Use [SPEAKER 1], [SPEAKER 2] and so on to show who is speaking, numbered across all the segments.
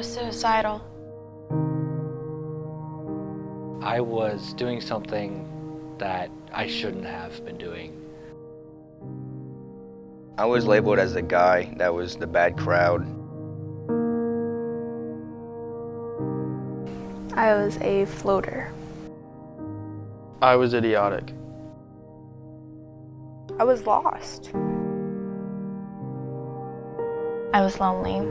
[SPEAKER 1] was suicidal.
[SPEAKER 2] I was doing something that I shouldn't have been doing.
[SPEAKER 3] I was labeled as the guy that was the bad crowd.
[SPEAKER 4] I was a floater.
[SPEAKER 5] I was idiotic.
[SPEAKER 4] I was lost.
[SPEAKER 1] I was lonely.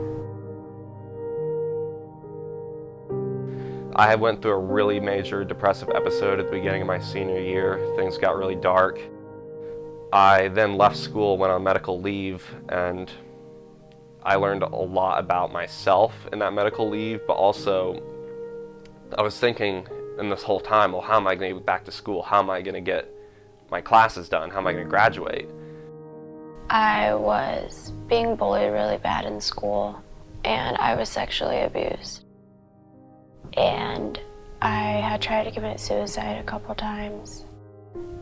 [SPEAKER 6] I went through a really major depressive episode at the beginning of my senior year. Things got really dark. I then left school, went on medical leave, and I learned a lot about myself in that medical leave, but also I was thinking in this whole time, well, how am I going to get back to school? How am I going to get my classes done? How am I going to graduate?
[SPEAKER 1] I was being bullied really bad in school, and I was sexually abused. And I had tried to commit suicide a couple times.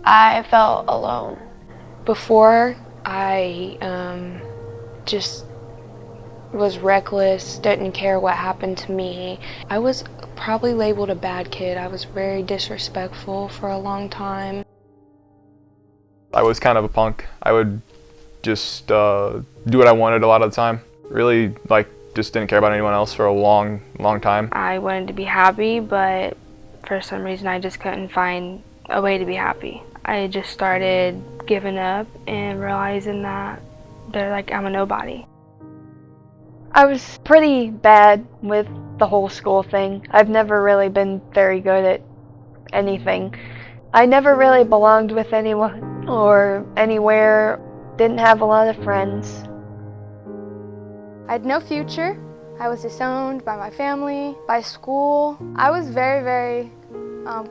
[SPEAKER 1] I felt alone.
[SPEAKER 7] Before, I just was reckless, didn't care what happened to me. I was probably labeled a bad kid. I was very disrespectful for a long time.
[SPEAKER 5] I was kind of a punk. I would just do what I wanted a lot of the time. Really, just didn't care about anyone else for a long time.
[SPEAKER 4] I wanted to be happy, but for some reason I just couldn't find a way to be happy. I just started giving up and realizing that I'm a nobody.
[SPEAKER 8] I was pretty bad with the whole school thing. I've never really been very good at anything. I never really belonged with anyone or anywhere. Didn't have a lot of friends.
[SPEAKER 4] I had no future. I was disowned by my family, by school. I was very, very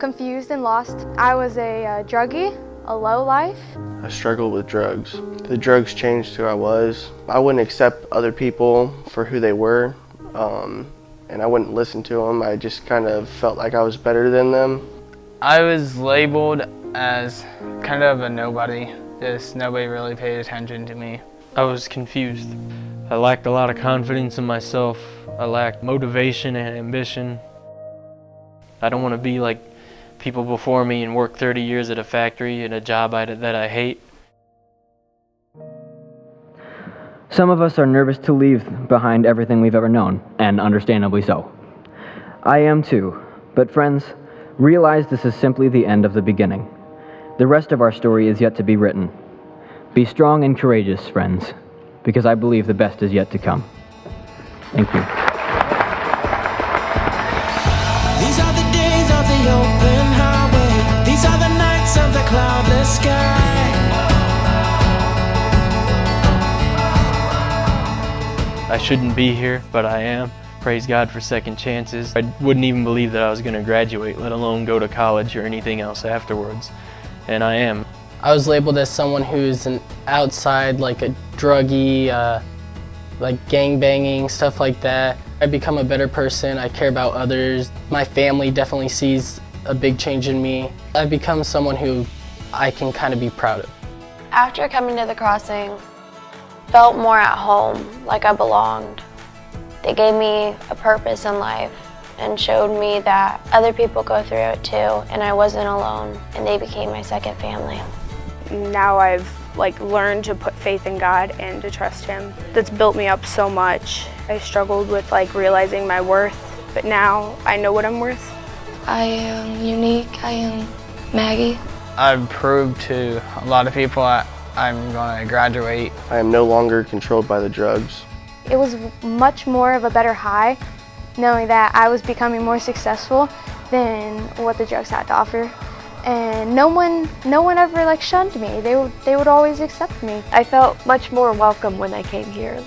[SPEAKER 4] confused and lost. I was a druggie, a lowlife.
[SPEAKER 9] I struggled with drugs. The drugs changed who I was. I wouldn't accept other people for who they were, and I wouldn't listen to them. I just kind of felt like I was better than them.
[SPEAKER 10] I was labeled as kind of a nobody. Just nobody really paid attention to me.
[SPEAKER 11] I was confused. I lacked a lot of confidence in myself. I lacked motivation and ambition. I don't want to be like people before me and work 30 years at a factory in a job that I hate.
[SPEAKER 12] Some of us are nervous to leave behind everything we've ever known, and understandably so. I am too, but friends, realize this is simply the end of the beginning. The rest of our story is yet to be written. Be strong and courageous, friends, because I believe the best is yet to come. Thank you.
[SPEAKER 13] These are the days of the open highway. These are the nights of the cloudless sky.
[SPEAKER 11] I shouldn't be here, but I am. Praise God for second chances. I wouldn't even believe that I was going to graduate, let alone go to college or anything else afterwards. And I am.
[SPEAKER 10] I was labeled as someone who's an outside, like a druggie, like gang banging, stuff like that. I've become a better person. I care about others. My family definitely sees a big change in me. I've become someone who I can kind of be proud of.
[SPEAKER 1] After coming to the crossing, felt more at home, like I belonged. They gave me a purpose in life and showed me that other people go through it too, and I wasn't alone, and they became my second family.
[SPEAKER 4] Now I've learned to put faith in God and to trust Him. That's built me up so much. I struggled with realizing my worth, but now I know what I'm worth.
[SPEAKER 7] I am unique. I am Maggie.
[SPEAKER 10] I've proved to a lot of people I'm going to graduate.
[SPEAKER 9] I am no longer controlled by the drugs.
[SPEAKER 4] It was much more of a better high, knowing that I was becoming more successful than what the drugs had to offer. And no one ever shunned me. They would always accept me.
[SPEAKER 8] I felt much more welcome when I came here.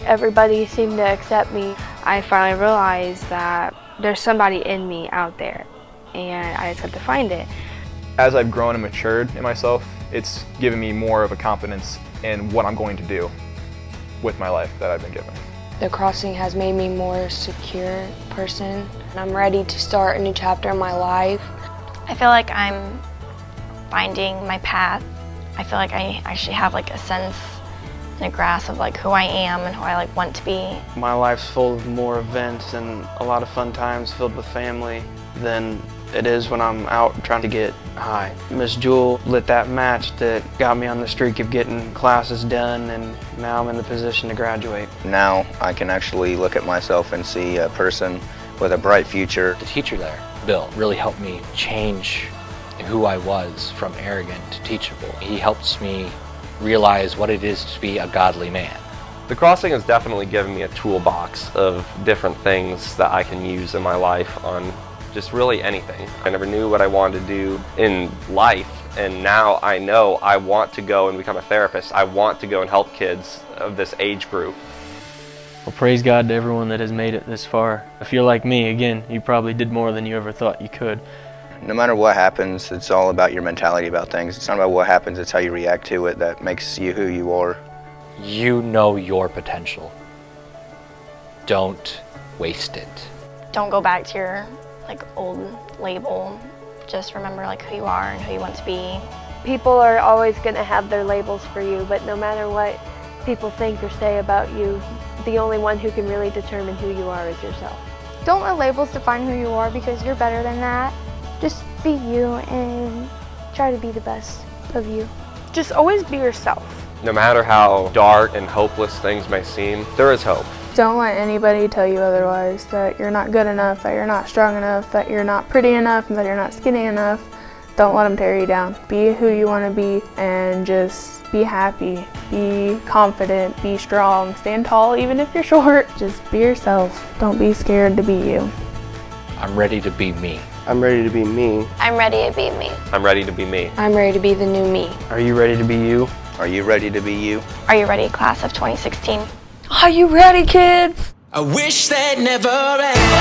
[SPEAKER 8] Everybody seemed to accept me.
[SPEAKER 4] I finally realized that there's somebody in me out there, and I just had to find it.
[SPEAKER 5] As I've grown and matured in myself, it's given me more of a confidence in what I'm going to do with my life that I've been given.
[SPEAKER 7] The crossing has made me a more secure person. I'm ready to start a new chapter in my life.
[SPEAKER 1] I feel like I'm finding my path. I feel like I actually have a sense a grasp of like who I am and who I like want to be.
[SPEAKER 14] My life's full of more events and a lot of fun times filled with family than it is when I'm out trying to get high. Miss Jewel lit that match that got me on the streak of getting classes done, and now I'm in the position to graduate.
[SPEAKER 3] Now I can actually look at myself and see a person with a bright future.
[SPEAKER 2] The teacher there, Bill, really helped me change who I was from arrogant to teachable. He helps me realize what it is to be a godly man.
[SPEAKER 6] The crossing has definitely given me a toolbox of different things that I can use in my life on just really anything. I never knew what I wanted to do in life, and now I know I want to go and become a therapist. I want to go and help kids of this age group.
[SPEAKER 11] Well, praise God to everyone that has made it this far. If you're like me, again, you probably did more than you ever thought you could.
[SPEAKER 3] No matter what happens, it's all about your mentality about things. It's not about what happens, it's how you react to it that makes you who you are.
[SPEAKER 2] You know your potential. Don't waste it.
[SPEAKER 1] Don't go back to your like old label. Just remember like who you are and who you want to be.
[SPEAKER 8] People are always going to have their labels for you, but no matter what people think or say about you, the only one who can really determine who you are is yourself.
[SPEAKER 4] Don't let labels define who you are because you're better than that. Just be you and try to be the best of you.
[SPEAKER 7] Just always be yourself.
[SPEAKER 6] No matter how dark and hopeless things may seem, there is hope.
[SPEAKER 15] Don't let anybody tell you otherwise, that you're not good enough, that you're not strong enough, that you're not pretty enough, that you're not skinny enough. Don't let them tear you down. Be who you want to be and just be happy, be confident, be strong, stand tall even if you're short. Just be yourself. Don't be scared to be you.
[SPEAKER 2] I'm ready to be me.
[SPEAKER 9] I'm ready to be me.
[SPEAKER 1] I'm ready to be me.
[SPEAKER 6] I'm ready to be me.
[SPEAKER 7] I'm ready to be the new me.
[SPEAKER 14] Are you ready to be you?
[SPEAKER 3] Are you ready to be you?
[SPEAKER 1] Are you ready, class of 2016?
[SPEAKER 7] Are you ready, kids?
[SPEAKER 13] I wish they'd never end.